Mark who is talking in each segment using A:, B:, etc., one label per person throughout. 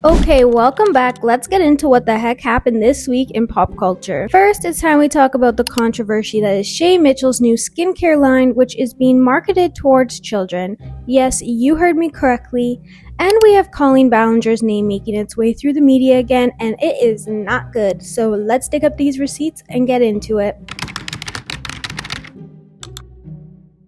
A: Okay, welcome back. Let's get into what the heck happened this week in pop culture. First, it's time we talk about the controversy that is Shay Mitchell's new skincare line, which is being marketed towards children. Yes, you heard me correctly. And we have Colleen Ballinger's name making its way through the media again, and it is not good. So let's dig up these receipts and get into it.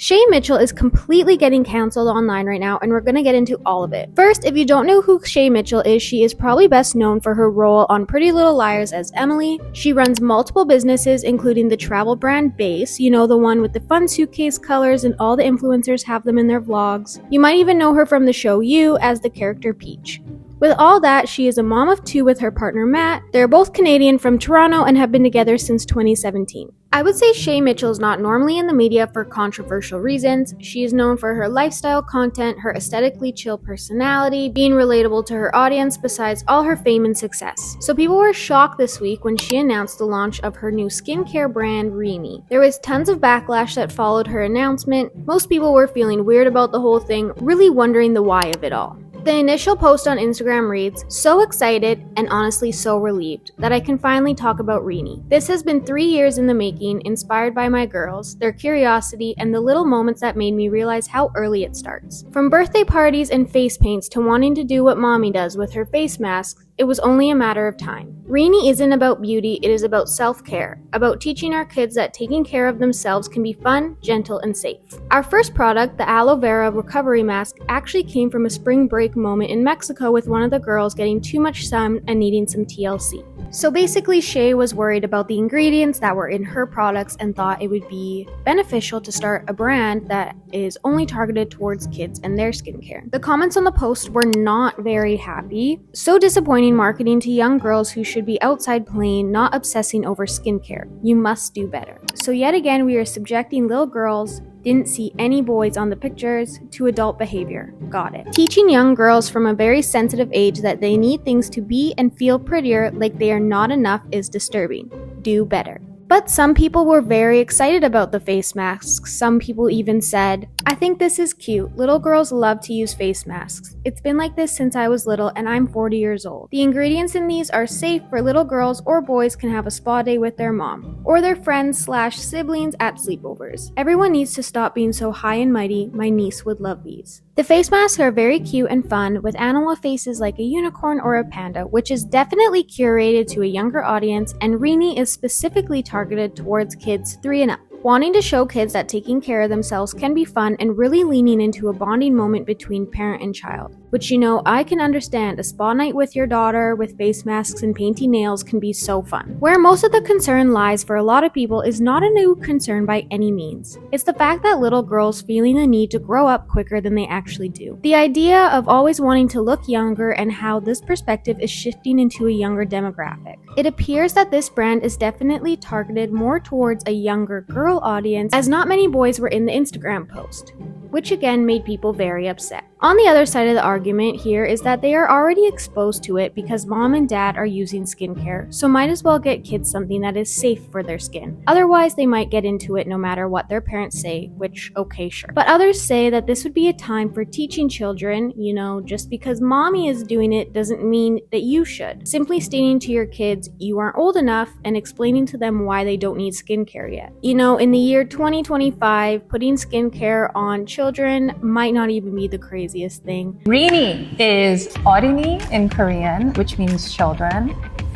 A: Shay Mitchell is completely getting cancelled online right now, and we're going to get into all of it. First, if you don't know who Shay Mitchell is, she is probably best known for her role on Pretty Little Liars as Emily. She runs multiple businesses, including the travel brand Base, you know, the one with the fun suitcase colors and all the influencers have them in their vlogs. You might even know her from the show You as the character Peach. With all that, she is a mom of two with her partner Matt. They're both Canadian from Toronto and have been together since 2017. I would say Shay Mitchell is not normally in the media for controversial reasons. She is known for her lifestyle content, her aesthetically chill personality, being relatable to her audience besides all her fame and success. So people were shocked this week when she announced the launch of her new skincare brand, Reenie. There was tons of backlash that followed her announcement. Most people were feeling weird about the whole thing, really wondering the why of it all. The initial post on Instagram reads, "So excited and honestly so relieved that I can finally talk about Reenie. This has been 3 years in the making, inspired by my girls, their curiosity, and the little moments that made me realize how early it starts. From birthday parties and face paints to wanting to do what mommy does with her face masks, it was only a matter of time. Reenie isn't about beauty, it is about self-care, about teaching our kids that taking care of themselves can be fun, gentle, and safe." Our first product, the aloe vera recovery mask, actually came from a spring break moment in Mexico with one of the girls getting too much sun and needing some TLC. So basically, Shay was worried about the ingredients that were in her products and thought it would be beneficial to start a brand that is only targeted towards kids and their skincare. The comments on the post were not very happy. "So disappointing marketing to young girls who should be outside playing, not obsessing over skincare. You must do better." So yet again, we are subjecting little girls, didn't see any boys on the pictures, to adult behavior. Got it. Teaching young girls from a very sensitive age that they need things to be and feel prettier like they are not enough is disturbing. Do better. But some people were very excited about the face masks. Some people even said, "I think this is cute. Little girls love to use face masks. It's been like this since I was little and I'm 40 years old. The ingredients in these are safe for little girls or boys can have a spa day with their mom or their friends/siblings at sleepovers. Everyone needs to stop being so high and mighty. My niece would love these." The face masks are very cute and fun with animal faces like a unicorn or a panda, which is definitely curated to a younger audience, and Reenie is specifically targeted towards kids 3 and up. Wanting to show kids that taking care of themselves can be fun and really leaning into a bonding moment between parent and child. Which, you know, I can understand. A spa night with your daughter with face masks and painting nails can be so fun. Where most of the concern lies for a lot of people is not a new concern by any means. It's the fact that little girls feeling the need to grow up quicker than they actually do. The idea of always wanting to look younger and how this perspective is shifting into a younger demographic. It appears that this brand is definitely targeted more towards a younger girl audience, as not many boys were in the Instagram post, which again made people very upset. On the other side of the argument here is that they are already exposed to it because mom and dad are using skincare, so might as well get kids something that is safe for their skin. Otherwise, they might get into it no matter what their parents say, which, okay, sure. But others say that this would be a time for teaching children, you know, just because mommy is doing it doesn't mean that you should. Simply stating to your kids you aren't old enough and explaining to them why they don't need skincare yet. You know, in the year 2025, putting skincare on children might not even be the craziest thing.
B: Reenie is 어린이 in Korean, which means children.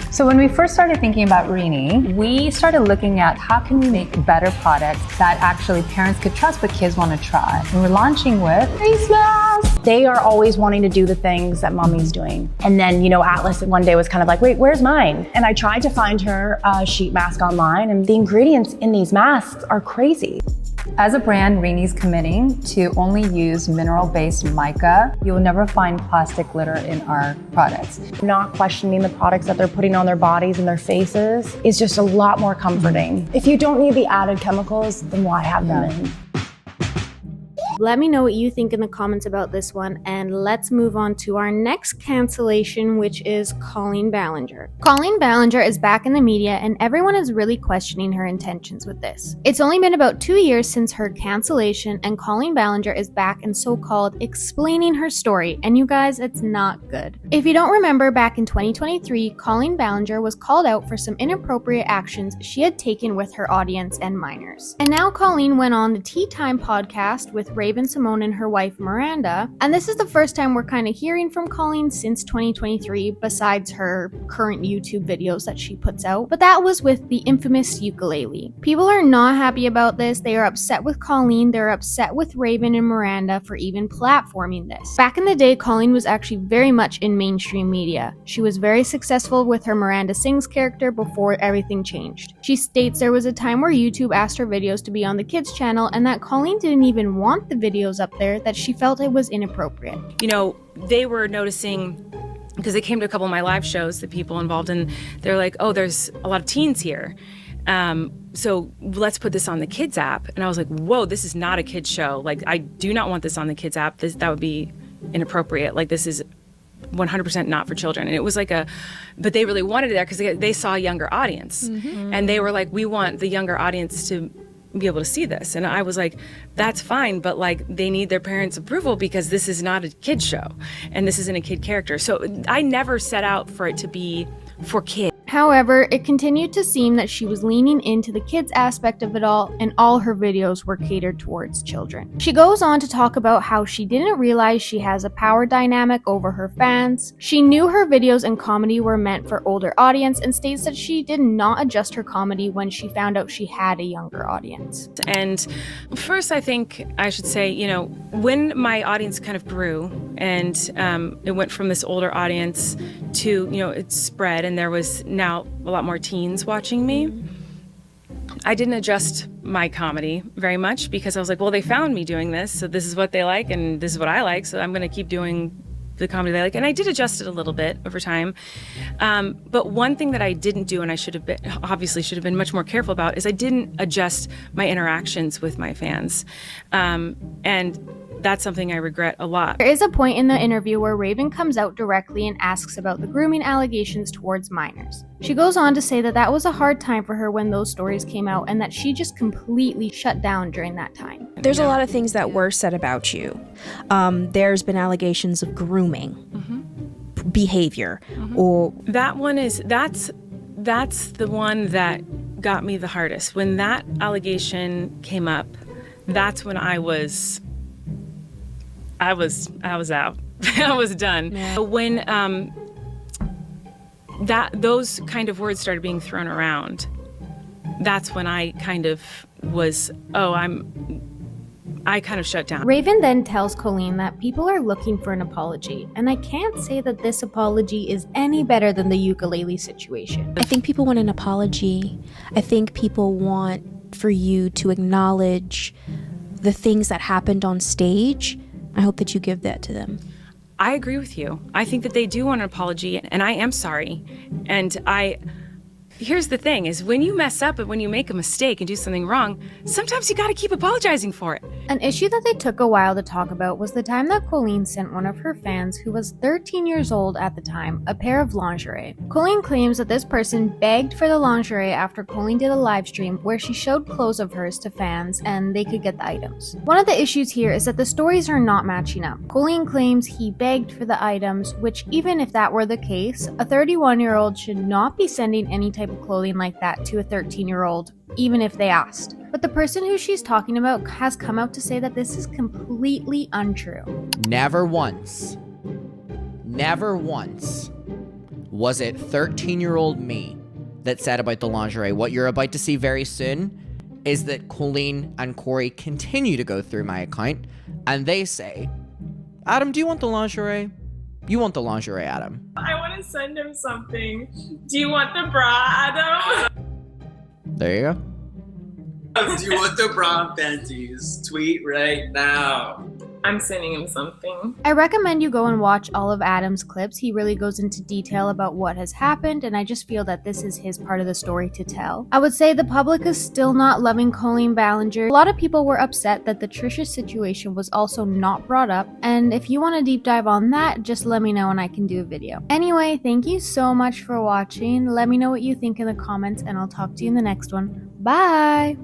B: So when we first started thinking about Reenie, we started looking at how can we make better products that actually parents could trust but kids want to try. And we're launching with face masks.
C: They are always wanting to do the things that mommy's doing. And then, you know, Atlas one day was kind of like, wait, where's mine? And I tried to find her a sheet mask online, and the ingredients in these masks are crazy.
B: As a brand, Reenie's committing to only use mineral-based mica. You will never find plastic glitter in our products.
C: Not questioning the products that they're putting on their bodies and their faces is just a lot more comforting. If you don't need the added chemicals, then why have them in?
A: Let me know what you think in the comments about this one, and let's move on to our next cancellation, which is Colleen Ballinger. Colleen Ballinger is back in the media, and everyone is really questioning her intentions with this. It's only been about 2 years since her cancellation, and Colleen Ballinger is back and so-called explaining her story, and you guys, it's not good. If you don't remember, back in 2023, Colleen Ballinger was called out for some inappropriate actions she had taken with her audience and minors. And now Colleen went on the Tea Time podcast with Raven Simone and her wife Miranda, and this is the first time we're kind of hearing from Colleen since 2023, besides her current YouTube videos that she puts out, but that was with the infamous ukulele. People are not happy about this. They are upset with Colleen, they're upset with Raven and Miranda for even platforming this. Back in the day, Colleen was actually very much in mainstream media. She was very successful with her Miranda Sings character before everything changed. She states there was a time where YouTube asked her videos to be on the kids channel and that Colleen didn't even want the videos up there, that she felt it was inappropriate.
D: You know, they were noticing, because they came to a couple of my live shows, the people involved, and they're like, oh, there's a lot of teens here. So let's put this on the kids app. And I was like, whoa, this is not a kids show. Like, I do not want this on the kids app. That would be inappropriate. Like, this is 100% not for children. And it was like but they really wanted it there because they saw a younger audience. And they were like, we want the younger audience to be able to see this. And I was like, that's fine, but like they need their parents' approval because this is not a kid show and this isn't a kid character. So I never set out for it to be for kids.
A: However, it continued to seem that she was leaning into the kids aspect of it all, and all her videos were catered towards children. She goes on to talk about how she didn't realize she has a power dynamic over her fans. She knew her videos and comedy were meant for older audience, and states that she did not adjust her comedy when she found out she had a younger audience.
D: And first, I think I should say, you know, when my audience kind of grew and it went from this older audience to, you know, it spread and there was now a lot more teens watching me, I didn't adjust my comedy very much because I was like, well, they found me doing this, so this is what they like and this is what I like, so I'm going to keep doing the comedy they like. And I did adjust it a little bit over time. But one thing that I didn't do, and I should have been much more careful about, is I didn't adjust my interactions with my fans. And that's something I regret a lot.
A: There is a point in the interview where Raven comes out directly and asks about the grooming allegations towards minors. She goes on to say that that was a hard time for her when those stories came out and that she just completely shut down during that time.
E: There's a lot of things that were said about you. There's been allegations of grooming, behavior, or...
D: That one is, that's the one that got me the hardest. When that allegation came up, that's when I was out. I was done. Yeah. When those kind of words started being thrown around, that's when I kind of was, I kind of shut down.
A: Raven then tells Colleen that people are looking for an apology, and I can't say that this apology is any better than the ukulele situation.
E: I think people want an apology. I think people want for you to acknowledge the things that happened on stage. I hope that you give that to them.
D: I agree with you. I think that they do want an apology, and I am sorry. And here's the thing, is when you mess up and when you make a mistake and do something wrong, sometimes you gotta keep apologizing for it.
A: An issue that they took a while to talk about was the time that Colleen sent one of her fans, who was 13 years old at the time, a pair of lingerie. Colleen claims that this person begged for the lingerie after Colleen did a live stream where she showed clothes of hers to fans and they could get the items. One of the issues here is that the stories are not matching up. Colleen claims he begged for the items, which even if that were the case, a 31-year-old should not be sending any type of clothing like that to a 13-year-old, even if they asked. But the person who she's talking about has come out to say that this is completely untrue.
F: Never once was it 13-year-old me that said about the lingerie. What you're about to see very soon is that Colleen and Corey continue to go through my account and they say, Adam, do you want the lingerie? You want the lingerie, Adam.
G: I want to send him something. Do you want the bra, Adam?
F: There you go.
H: Do you want the bra and panties? Tweet right now.
G: I'm sending him something.
A: I recommend you go and watch all of Adam's clips. He really goes into detail about what has happened, and I just feel that this is his part of the story to tell. I would say the public is still not loving Colleen Ballinger. A lot of people were upset that the Trisha situation was also not brought up, and if you want to deep dive on that, just let me know and I can do a video. Anyway, thank you so much for watching. Let me know what you think in the comments, and I'll talk to you in the next one. Bye!